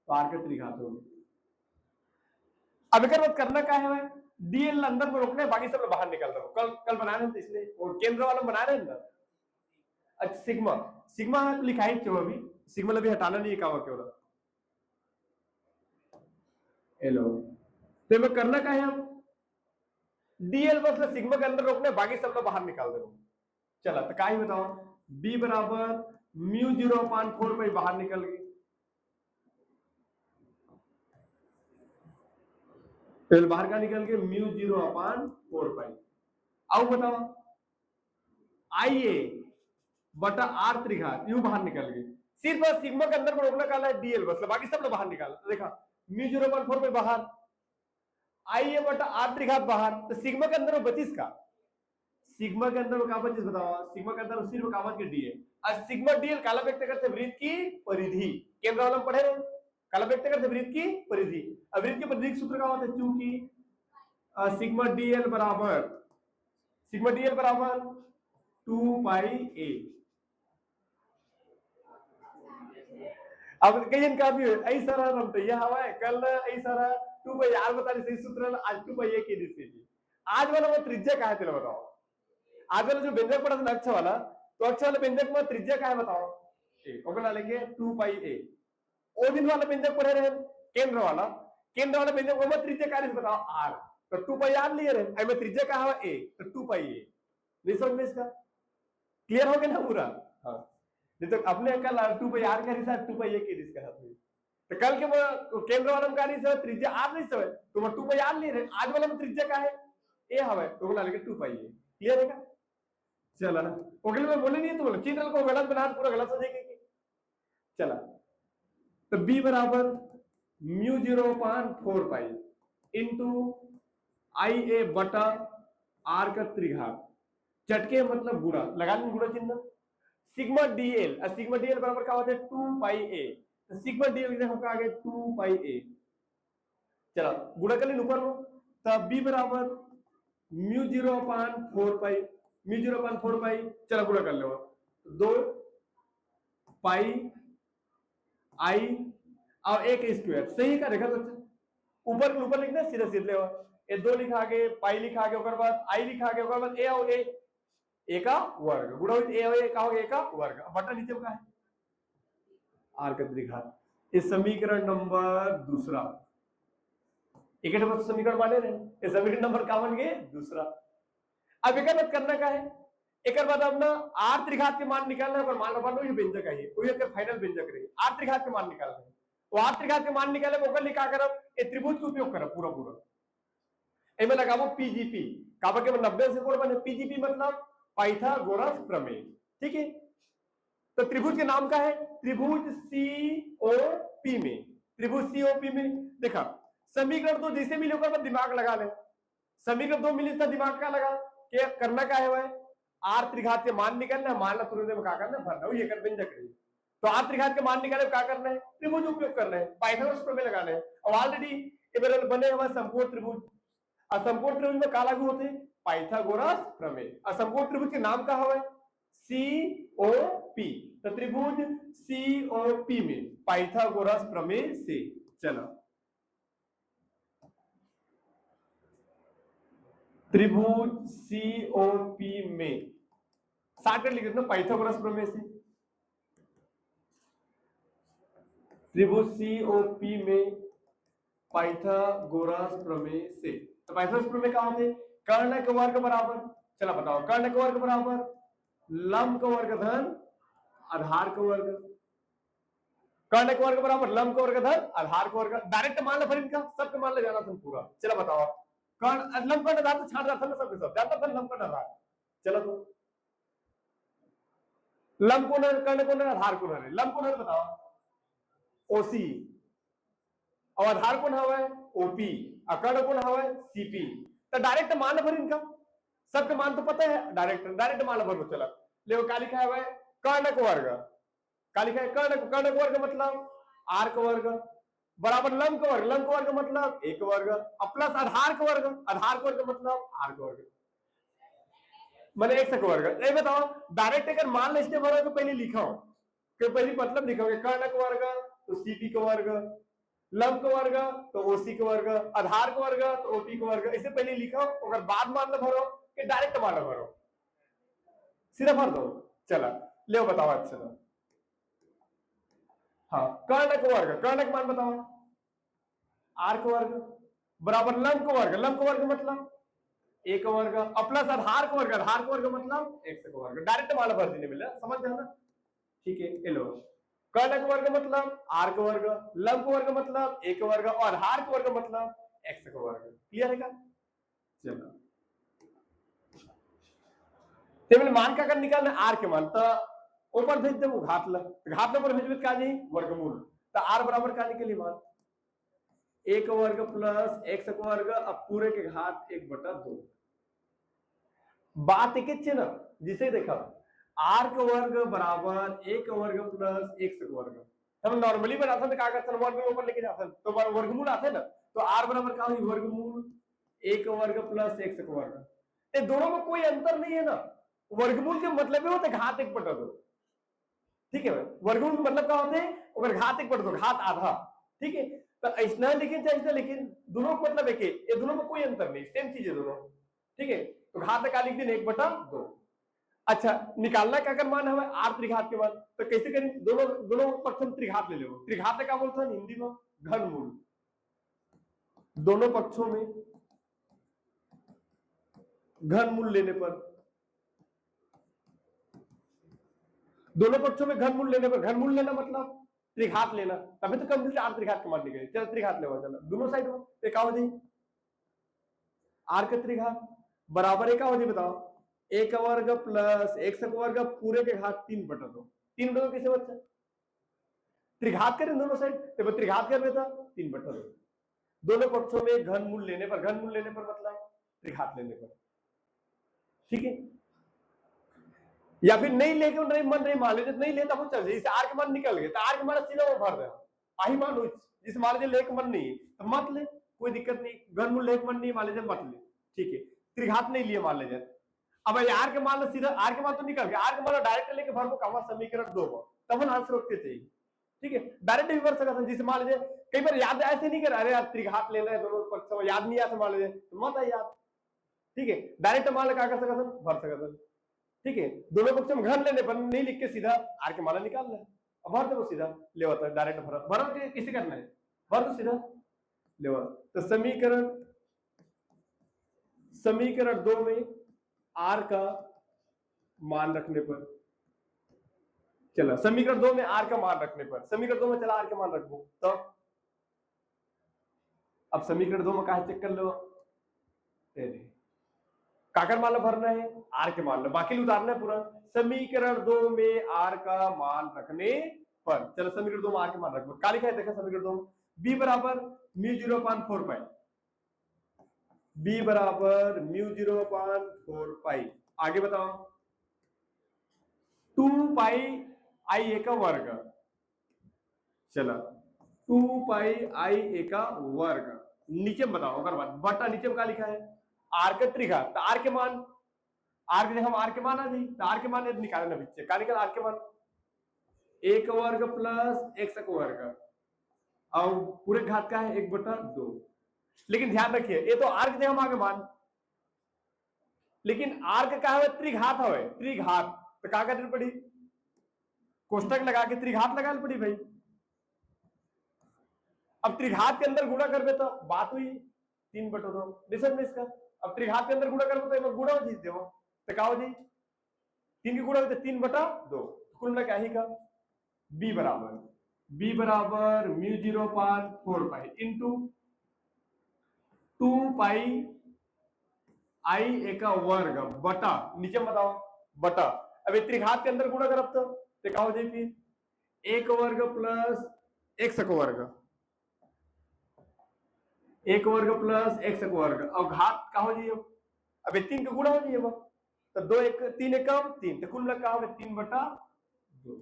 तो आर का त्रिघात हो। अब एक करना क्या है डीएल अंदर में रोकना है, बाकी सब बाहर निकल रहा हूँ, कल बना रहे हैं इसलिए, और केंद्र वाला बना रहे हैं ना, अच्छा सिग्मा लिखा है क्यों, अभी सिग्मा अभी हटाना नहीं है, क्या क्यों रहा हेलो, तो मैं करना क्या है अब डीएल बस सिग्मा के अंदर रोकने, बाकी सब लोग बाहर निकाल दे। चला तो का ही बताओ, बी बराबर म्यू 0/4 पाई बाहर निकल गई। पहले बाहर का निकल के म्यू 0/4 पाई। अब बताओ आई ए बटा आर त्रिघात यू बाहर निकल गई। सिर्फ सिग्मा के अंदर में रोकना काला है डीएल बस, बाकी सब लोग बाहर निकाल। देखा म्यू 0/4 पाई बाहर, आई ए बटा आर त्रिघात बाहर, तो सिग्मा के अंदर में बचिस का, सिग्मा के अंदर का बचिस बताओ, सिग्मा के अंदर सिर्फ का बच के डीएल। आज सिग्मा डीएल काला व्यक्त करते वृत्त की परिधि, केंद्र वाला पढ़े रहे, काला व्यक्त करते वृत्त की परिधि। अब वृत्त की परिधि का सूत्र क्या होता है, चूंकि सिग्मा डीएल बराबर 2 पाई ए। अब कई जन का भी ऐसा रहा हम तो यह हवा है, कल ऐसा रहा 2 पाई आर बता रही सही सूत्र, आज 2 पाई ए के दिस। आज वाला वो त्रिज्या का है तेरा बताओ, आज वाला जो व्यंजक पढ़ा था अक्ष वाला, तो अक्ष वाला व्यंजक में त्रिज्या का है बताओ, ओके लेंगे 2 पाई ए। ओ दिन वाला व्यंजक पढ़े रहे केंद्र वाला व्यंजक में त्रिज्या का है बताओ आर, तो 2 पाई आर लिए रहे, आई में त्रिज्या का है ए, तो 2 पाई ए। नहीं समझ में इसका क्लियर हो गया ना पूरा? हाँ, नहीं तो अपने कल 2 पाई आर का रिसार्ट 2 पाई ए के रिस का, तो कल के वो केंद्र वाला में का रिसार्ट त्रिज्या आर नहीं समझ, तो वो 2 पाई आर लिए रहे, आज वाला में त्रिज्या का है ए हवा, तो बोला लेके 2 पाई ए। क्लियर है क्या? चला ना, ओके मैं बोले नहीं तो बोला चित्र को गलत बना पूरा गलत हो जाएगा। चला तो बी बराबर म्यू 0/4 पाई इंटू आई ए बटा आर का त्रिघात, चटके मतलब गुणा, लगा लें गुणा चिन्ह। सिग्मा डीएल, सिग्मा डीएल बराबर क्या होता है 2 पाई ए, तो सिग्मा डीएल हमका आ गया 2 पाई ए। चला गुणा कर लें ऊपर में, तब बी बराबर म्यू 0/4 पाई, म्यू 0/4 पाई, चला गुणा कर लो 2 पाई आई और 1 स्क्वायर, सही का देखा बच्चा, ऊपर लिखना सीधा सीधे ये 2 लिखा आगे, पाई लिखा आगे, ओकर बाद आई लिखा आगे, ओकर बाद ए और ए का वर्ग गुणा ए और ए का होगा ए का वर्ग, बटा नीचे का है आर का त्रिघात। इस समीकरण नंबर दूसरा, एक नंबर समीकरण माने रहे, ये समीकरण नंबर का बन गए दूसरा। अब एक बात करना का है, एक बाद अब ना आर त्रिघात के मान निकालना है, और मान रखा ये व्यंजक है, वही अगर फाइनल व्यंजक रही आर त्रिघात के मान निकालना है, वो आर त्रिघात के मान निकाले ओकर लिखा करब ए त्रिभुज के उपयोग करब पूरा एमे लगाबो पीजीपी, काबा के 90 से कोण बने पीजीपी मतलब पाइथागोरस प्रमेय। ठीक है, तो त्रिभुज के नाम का है त्रिभुज सीओपी में, त्रिभुज सीओपी में देखा समीकरण तो जैसे मिले ऊपर दिमाग लगा ले, समीकरण 2 मिली था दिमाग का लगा क्या करना का है वह आर त्रिघात के मान निकालना, मानना तुरंत में क्या करना है भरना, ये कर व्यंजक रही। तो आर त्रिघात के मान निकाले क्या करना है, त्रिभुज उपयोग करना है, पाइथागोरस प्रमेय लगाना है। और ऑलरेडी बने हमारे समकोण त्रिभुज, असमकोण त्रिभुज में का लागू होते पाइथागोरस प्रमेय, असमकोण त्रिभुज के नाम का है सीओपी, तो त्रिभुज सीओपी में पाइथागोरस प्रमेय से। चलो त्रिभुज सीओपी में शॉर्टकट लिख देना पाइथागोरस प्रमेय से, त्रिभुज सीओपी में पाइथागोरस प्रमेय से। तो पाइथागोरस प्रमेय क्या होते कर्ण के वर्ग बराबर, चला बताओ कर्ण के वर्ग बराबर लंब का वर्ग धन आधार का वर्ग, कर्ण के वर्ग बराबर लंब का वर्ग धन आधार का वर्ग, डायरेक्ट मान लो फिर इनका सबके मान ले जाना तुम पूरा। चला बताओ कर्ण लंब कर्ण आधार तो छाड़ रहा था ना सबके सब जानता था लंब कर्ण आधार। चलो तो लंब कोण कर्ण कोण आधार कोण है, लंब कोण बताओ ओसी, और आधार कोण हवा है ओपी, और कर्ण कोण हवा है सीपी। तो डायरेक्ट मान भर इनका सबके मान तो पता है, डायरेक्ट मान भर। चला ले क्या लिखा है कर्ण का वर्ग, क्या लिखा है कर्ण का वर्ग मतलब आर का वर्ग बराबर लंब का वर्ग मतलब ए का वर्ग, प्लस आधार का वर्ग मतलब आर का वर्ग मैंने एक का वर्ग। ये बताओ डायरेक्ट अगर मान लिखते भरो तो पहले लिखो कि पहले मतलब लिखोगे कर्ण का वर्ग तो सीपी का वर्ग, लंब का वर्ग तो ओसी का वर्ग, आधार का वर्ग तो ओपी का वर्ग, इसे पहले लिखो अगर बाद मान लो भरो कि डायरेक्ट मान लो भरो, सीधा भर दो। चला ले बताओ अच्छा हाँ कर्ण का मान बताओ आर का वर्ग बराबर लंब का वर्ग मतलब एक वर्ग और प्लस आधार का वर्ग, आधार का वर्ग मतलब x का वर्ग, डायरेक्ट वाला भर देने मिला, समझ गए ना? ठीक है, ये लो कर्ण का वर्ग मतलब r का वर्ग, लंब का वर्ग मतलब a का वर्ग और आधार का वर्ग मतलब x का वर्ग। क्लियर है क्या? चलो टेबल मान का कर निकालना r के मान, तो ऊपर भेज दे वो घात ल, घात पर भेजबे का जी वर्गमूल, तो r बराबर का निकली मान एक वर्ग प्लस x का वर्ग अब पूरे के घात 1/2। बात एक ही ना, जिसे देखा r का वर्ग बराबर एक वर्ग प्लस x का वर्ग, हम नॉर्मली बनाते तो क्या करते हैं वर्ग ऊपर लेके जाते हैं तो वर्गमूल आते हैं ना, तो r बराबर का हुई वर्गमूल एक वर्ग प्लस x का वर्ग। ये दोनों में कोई अंतर नहीं है ना, वर्गमूल के मतलब होते घात 1/2। ठीक है, वर्गमूल का मतलब क्या होते हैं अगर घात 1/2, घात आधा। ठीक है, तो ऐसा लिखे चाहे ऐसा, लेकिन दोनों का मतलब एक है, ये दोनों में कोई अंतर नहीं, सेम चीज है दोनों। ठीक है, तो घात का लिख दें 1/2। अच्छा निकालना क्या कर मान है r त्रिघात के मान, तो कैसे करें? दोनों दोनों पक्ष में त्रिघात ले लो। त्रिघात क्या बोलते हैं हिंदी में? घनमूल। दोनों पक्षों में घनमूल लेने पर, दोनों पक्षों में घनमूल लेने पर, घनमूल लेना मतलब त्रिघात लेना, तभी तो कंप्लीट r त्रिघात के मान निकले। चलो त्रिघात ले चलो दोनों साइड में, एक हो जाए r का त्रिघात बराबर एक हो जाए, बताओ एक वर्ग प्लस x का वर्ग पूरे के घात 3/2। 3/2 किसे बच्चा त्रिघात करें दोनों साइड, तो त्रिघात कर देता 3/2। दोनों पक्षों में घनमूल लेने पर, घनमूल लेने पर मतलब त्रिघात लेने पर। ठीक है, या फिर नहीं लेके नहीं मन नहीं मान लीजिए, नहीं लेता वो चल जैसे आर के मान निकल गए, तो आर के मान सीधा वो भर दे आई मान जिस मान लीजिए लेके मन नहीं है तो मत ले, कोई दिक्कत नहीं, घनमूल लेके मन नहीं मान लीजिए मत ले। ठीक है, त्रिघात नहीं लिए मान लीजिए, अब आर के मान सीधा आर के मान तो निकल गया, आर के मान डायरेक्ट लेके भर दो कहा समीकरण 2 तब आंसर होते चाहिए। ठीक है, डायरेक्ट भी भर सकता जिसे मान लीजिए कई बार याद ऐसे नहीं कर, अरे यार त्रिघात लेना है दोनों पक्ष में, याद नहीं आता मान लीजिए तो मत है याद। ठीक है, डायरेक्ट मान लो क्या कर सकता भर सकता। ठीक है, दोनों पक्ष में घन लेने पर नहीं लिख के सीधा आर के माला निकाल ले, अब भर दो सीधा ले होता है, डायरेक्ट भर भर के किसे करना है भर दो सीधा ले। तो समीकरण 2 में आर का मान रखने पर, चला समीकरण 2 में आर का मान रखने पर, समीकरण 2 में चला आर के मान रख दो, तो अब समीकरण 2 में कहा चेक कर लो, काकर मान भरना है आर के मान लो, बाकी उतारना है पूरा। समीकरण 2 में आर का मान रखने पर, चलो समीकरण 2 में आर के मान रखो, क्या लिखा है देखा समीकरण 2 में b बराबर μ0/4 पाई, b बराबर μ0/4 पाई। आगे बताओ 2 पाई आई ए का वर्ग, चलो 2 पाई आई ए का वर्ग, नीचे में बताओ अगर बात बटा नीचे में क्या लिखा है आर का त्रिघात, तो आर के मान आर के हम आर के मान आ जाए, तो आर के मान निकालना पीछे क्या निकाल आर के मान एक वर्ग प्लस एक्स का वर्ग और पूरे घात का है 1/2। लेकिन ध्यान रखिए ये तो आर के हम आगे मान, लेकिन आर का क्या है त्रिघात है, त्रिघात तो क्या करनी पड़ी कोष्टक लगा के त्रिघात लगानी पड़ी भाई। अब त्रिघात के अंदर गुणा कर दे तो बात हुई 3/2 डिशन में इसका, अब त्रिघात के अंदर गुणा कर दो तो गुणा जीत दो तो क्या हो जी 3 की गुणा होते 3/2, कुल मिला क्या ही का b बराबर μ0/4 पाई इंटू 2 पाई आई ए का वर्ग बटा नीचे बताओ बटा, अब त्रिघात के अंदर गुणा कर तो क्या हो जाए फिर एक वर्ग प्लस एक्स का वर्ग, एक वर्ग प्लस एक्स का वर्ग और घात का हो जाइए, अब 3 का गुणा हो जाइए तो 2 1 3 1 3 तो कुल मिला क्या होगा 3/2।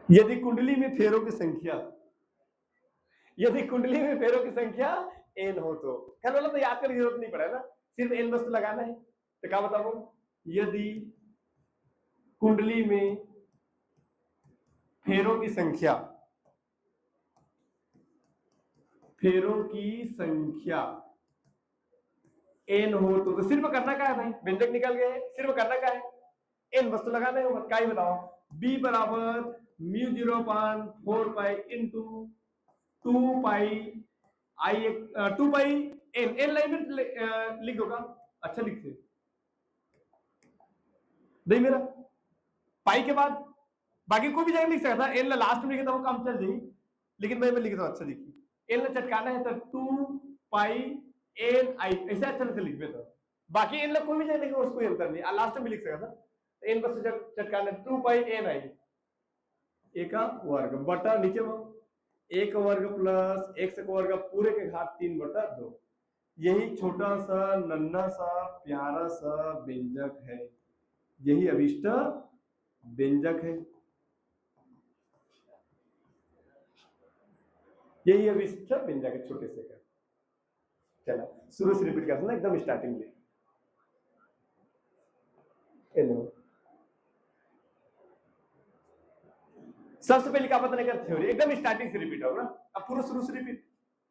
यदि कुंडली में फेरों की संख्या, यदि कुंडली में फेरों की संख्या n हो तो क्या बोला, तो याद करने की जरूरत नहीं पड़े ना, सिर्फ n बस लगाना है। तो क्या बताओ यदि कुंडली में फेरों की संख्या, फेरों की संख्या n हो तो सिर्फ करना क्या है भाई, व्यंजक निकल गए, सिर्फ करना क्या है n बस लगाना है, क्या ही बताओ b बराबर μ0/4 पाई इंटू 2 पाई आई 2 पाई एन, एन लाइन में लिख दो का, अच्छा लिखते नहीं मेरा पाई के बाद बाकी कोई भी जगह लिख सकता, एन लास्ट में लिखता हूँ काम चल जाए, लेकिन मैं लिखता हूँ, अच्छा देखिए एन चटकाना है तो 2 पाई एन आई ऐसे अच्छा से लिख देता, बाकी एन कोई भी जगह लिखे उसको अंतर नहीं, लास्ट में लिख सकता एन बस चटकाना 2 पाई एन आई ए का वर्ग बटा नीचे में एक वर्ग प्लस एक्स का वर्ग पूरे के घात 3/2, यही छोटा सा नन्हा सा प्यारा सा व्यंजक है, यही अभिष्ट व्यंजक है, यही अभिष्ट व्यंजक है छोटे से का। चला शुरू से रिपीट करना एकदम स्टार्टिंग में। सबसे पहले क्या पता नहीं कर थ्योरी एकदम स्टार्टिंग से रिपीट होगा, अब पूरा शुरू से रिपीट,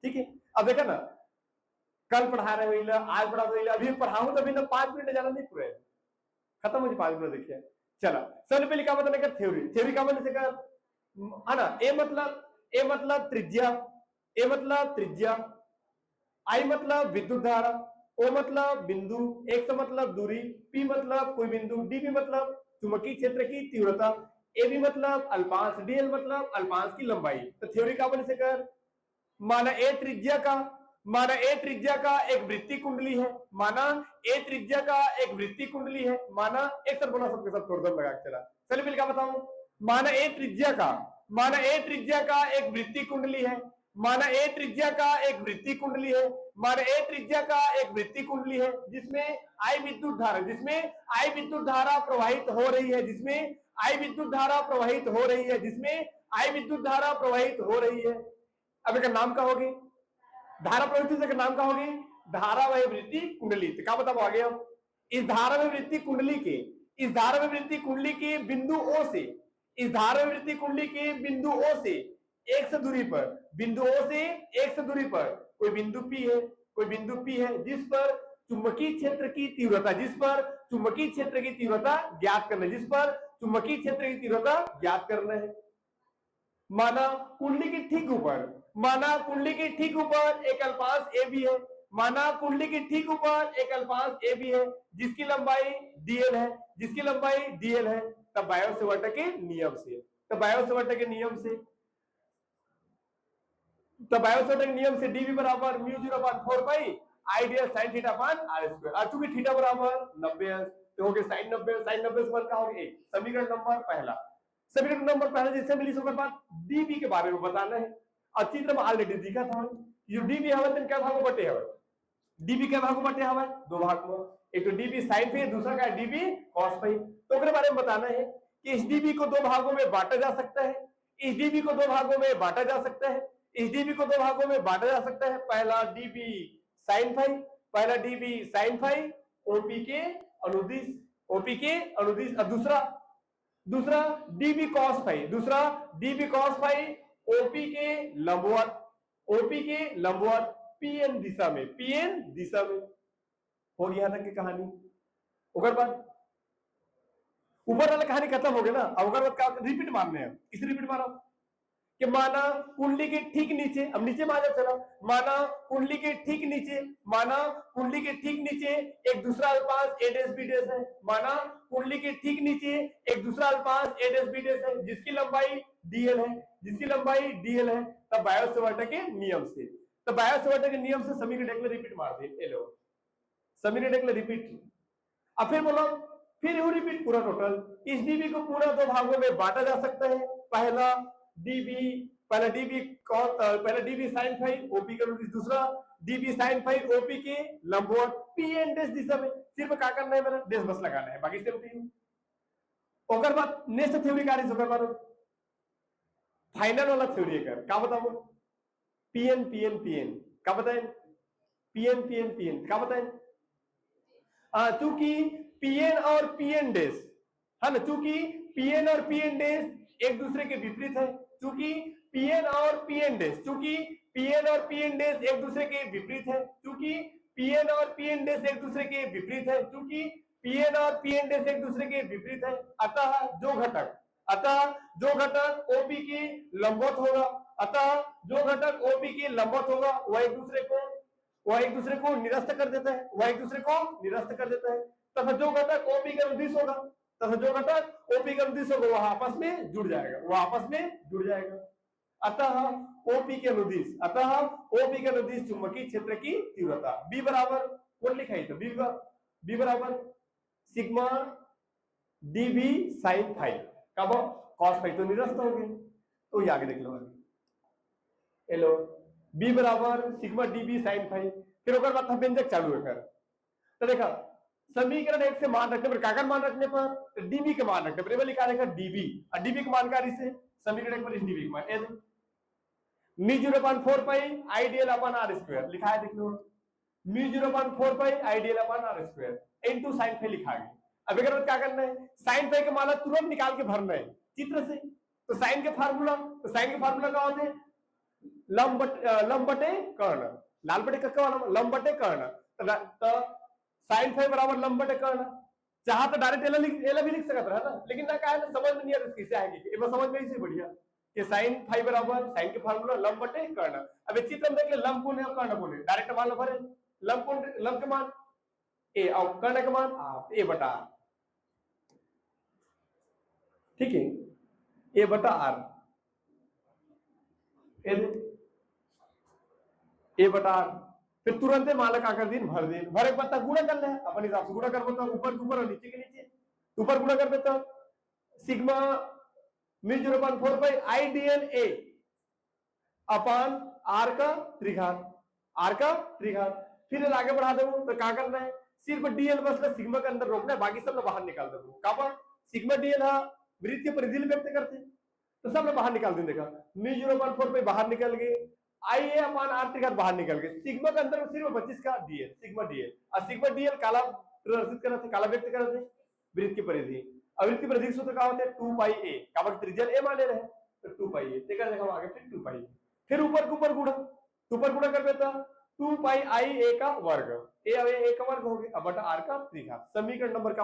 ठीक है। अब देखा ना कल पढ़ा रहे हो, आज पढ़ा रहे हो, अभी पढ़ाऊं तो अभी ना 5 मिनट ज्यादा नहीं पूरे खत्म हो जाए 5 मिनट, देखिए चला सबसे पहले क्या पता नहीं कर थ्योरी, थ्योरी का मतलब से कर है ना, ए मतलब त्रिज्या, ए मतलब त्रिज्या, आई मतलब विद्युत धारा, ओ मतलब बिंदु, एक्स मतलब दूरी, पी मतलब कोई बिंदु, डी मतलब चुंबकीय क्षेत्र की तीव्रता, ए बी मतलब अल्पांश, डीएल मतलब अल्पांश की लंबाई। तो थ्योरी का बन से कर माना ए त्रिज्या का एक वृत्तीय कुंडली है, माना ए त्रिज्या का एक वृत्तीय कुंडली है, माना एक सर बोला सबके साथ थोड़ा लगा के चला, चलिए मिल क्या बताऊं, माना ए त्रिज्या का एक वृत्तीय कुंडली है, माना ए त्रिज्या का एक वृत्तीय कुंडली है, माना ए त्रिज्या का एक वृत्तीय कुंडली है जिसमें आई विद्युत धारा प्रवाहित हो रही है, जिसमें आई विद्युत धारा प्रवाहित हो रही है, जिसमें आई विद्युत धारा प्रवाहित हो रही है। अब इसका नाम क्या होगी, धारा प्रवृत्ति का नाम क्या होगी, धारावाही वृत्तीय कुंडली। तो क्या बताओ आगे हम इस धारावाही वृत्तीय कुंडली के, इस धारावाही वृत्तीय कुंडली के बिंदु O से, इस धारावाही वृत्तीय कुंडली के बिंदु O से x दूरी पर, बिंदु O से x दूरी पर कोई बिंदु P है, कोई बिंदु P है जिस पर चुंबकीय क्षेत्र की तीव्रता, जिस पर चुंबकीय क्षेत्र की तीव्रता ज्ञात करना है, जिस पर चुंबकीय क्षेत्र की तीव्रता ज्ञात करना है। माना कुंडली के ठीक ऊपर, माना कुंडली के ठीक ऊपर एक अल्पांश ए बी है, माना कुंडली के ठीक ऊपर एक अल्पांश ए बी है जिसकी लंबाई dl है, जिसकी लंबाई dl है। तब बायो-सावर्त के नियम से, तब बायो-सावर्त के नियम से, तब बायो-सावर्त के नियम से dv बराबर μ0/4 पाई आई ds sin theta upon r square, और चूंकि थीटा बराबर 90 है तो हो गया sin 90, sin 90 से क्या हो गया, समीकरण नंबर पहला, समीकरण नंबर पहला जिससे मिली उसके बाद dv के बारे में बताना है। और चित्र में ऑलरेडी दिखा था जो dv हवा तो क्या भागों बटे हवा, dv क्या भागों बटे हवा दो भाग में, एक तो dv sin फाई दूसरा का dv cos फाई। तो उसके बारे में बताना है कि इस dv को दो भागों में बांटा जा सकता है, इस dv को दो भागों में बांटा जा सकता है, इस dv को दो भागों में बांटा जा सकता है। पहला dv sin फाई, पहला dv sin फाई OP के अनुदिश, OP के अनुदिश, और दूसरा dv cos फाई, दूसरा dv cos फाई OP के लंबवत, OP के लंबवत PN दिशा में, PN दिशा में। हो गया तक की कहानी, उगर बाद ऊपर वाला कहानी खत्म हो गया ना। अब उगर बाद क्या रिपीट मारने हैं, इस रिपीट मारो कि माना कुंडली के ठीक नीचे, अब नीचे में आ जाओ चलो, माना कुंडली के ठीक नीचे, माना कुंडली के ठीक नीचे एक दूसरा अल्पांश a डैश b डैश है, माना कुंडली के ठीक नीचे एक दूसरा अल्पांश a डैश b डैश है जिसकी लंबाई dl है, जिसकी लंबाई dl है। तब बायो-सावर्त के नियम से, तब बायो-सावर्त के नियम से समीकरण एक रिपीट मार दे, ये लो समीकरण एक रिपीट। अब फिर बोलो, फिर यू रिपीट पूरा टोटल। इस dv को पूरा दो भागों में बांटा जा सकता है, पहला dv sin फाई OP का अनुदिश, दूसरा dv sin फाई OP के लंबवत PN डैश दिशा में। सिर्फ क्या करना है, मेरा डैश बस लगाना है, बाकी सिर्फ नहीं। ओकर बाद नेक्स्ट थ्योरी का ओकर बाद फाइनल वाला थ्योरी कर का बताओ, PN का बताएं, PN का बताएं। चूंकि PN और PN डैश है ना, चूंकि PN और PN डैश एक दूसरे के विपरीत है, चूंकि PN और PN डैश, चूंकि PN और PN डैश एक दूसरे के विपरीत है, चूंकि PN और PN डैश एक दूसरे के विपरीत है, चूंकि PN और PN डैश एक दूसरे के विपरीत है, अतः जो घटक OP के लंबवत होगा, अतः जो घटक ओपी के लंबवत होगा वह एक दूसरे को निरस्त कर देता है, तथा जो घटक ओपी के अनुदिश होगा वह आपस में जुड़ जाएगा। अतः ओपी के अनुदिश चुंबकीय क्षेत्र की तीव्रता बी बराबर कौन लिखा है, तो बी बराबर सिग्मा डीबी साइन फाई, कब कॉस फाई तो निरस्त हो गए, तो ये आगे देख लो हेलो बी बराबर सिग्मा डीबी साइन फाई। फिर ओकर बाद व्यंजक चालू है कर, तो देखा समीकरण 1 से मान रखने पर, कागज मान रखने पर डीबी के मान रखने पर लिखा रहेगा डीबी, और डीबी के मान का इसे समीकरण 1 पर इस डीबी के मान μ0/4 पाई आइडियल अपन आर स्क्वायर लिखा है, देख लो μ0/4 पाई आइडियल अपन R square into sin phi लिखा है। अब अगर क्या करना है, sin फाई का मान तुरंत निकाल के भरना है चित्र से, तो साइन के फार्मूला क्या होते हैं, लंब बटे कर्ण, लाल बटे कक्का वाला लंब बटे कर्ण, तो sin फाई बराबर लंब बटे कर्ण। चाहा तो डायरेक्ट एला भी लिख सकता है ना, लेकिन ना क्या है समझ में नहीं आता कैसे आएगी, एक बार समझ में इसे बढ़िया कि sin फाई बराबर sin के फार्मूला लंब बटे कर्ण। अब इस चित्र में देख ले लंब कौन है और कर्ण कौन है, डायरेक्ट मान लो भरे लंब के मान a और कर्ण के मान a बटा r, ठीक है a बटा r, a बटा r। फिर तुरंत मालक आकर दिन भर एक पत्ता गुणा कर ले, अपन हिसाब से गुणा कर देता हूं, ऊपर के ऊपर और नीचे के नीचे, ऊपर गुणा कर देता हूं, सिग्मा μ0/4 पाई आइडियल a अपन r का त्रिघात। फिर आगे बढ़ा दो तो क्या करना है, सिर्फ dl बस सिग्मा के अंदर रोकना है, बाकी सब बाहर निकाल दो। कहां सिग्मा dl वृत्त के परिधि व्यक्त करते हैं, तो सब बाहर निकाल दें। देखा μ0/4 पाई बाहर निकल गए, ia अपन r त्रिघात बाहर निकल गए, सिग्मा के अंदर सिर्फ 25 का dl सिग्मा dl, और सिग्मा dl काला प्रदर्शित कर रहे थे, काला व्यक्त कर रहे थे वृत्त की परिधि। वृत्त की परिधि सूत्र क्या होता है 2 पाई a, का त्रिज्या a माने रहे तो 2 पाई a, देखा देखा आगे फिर 2 पाई a, फिर ऊपर के ऊपर गुणा कर देता 2 पाई i a का वर्ग, a का वर्ग हो गया बटा r का त्रिघात। समीकरण नंबर का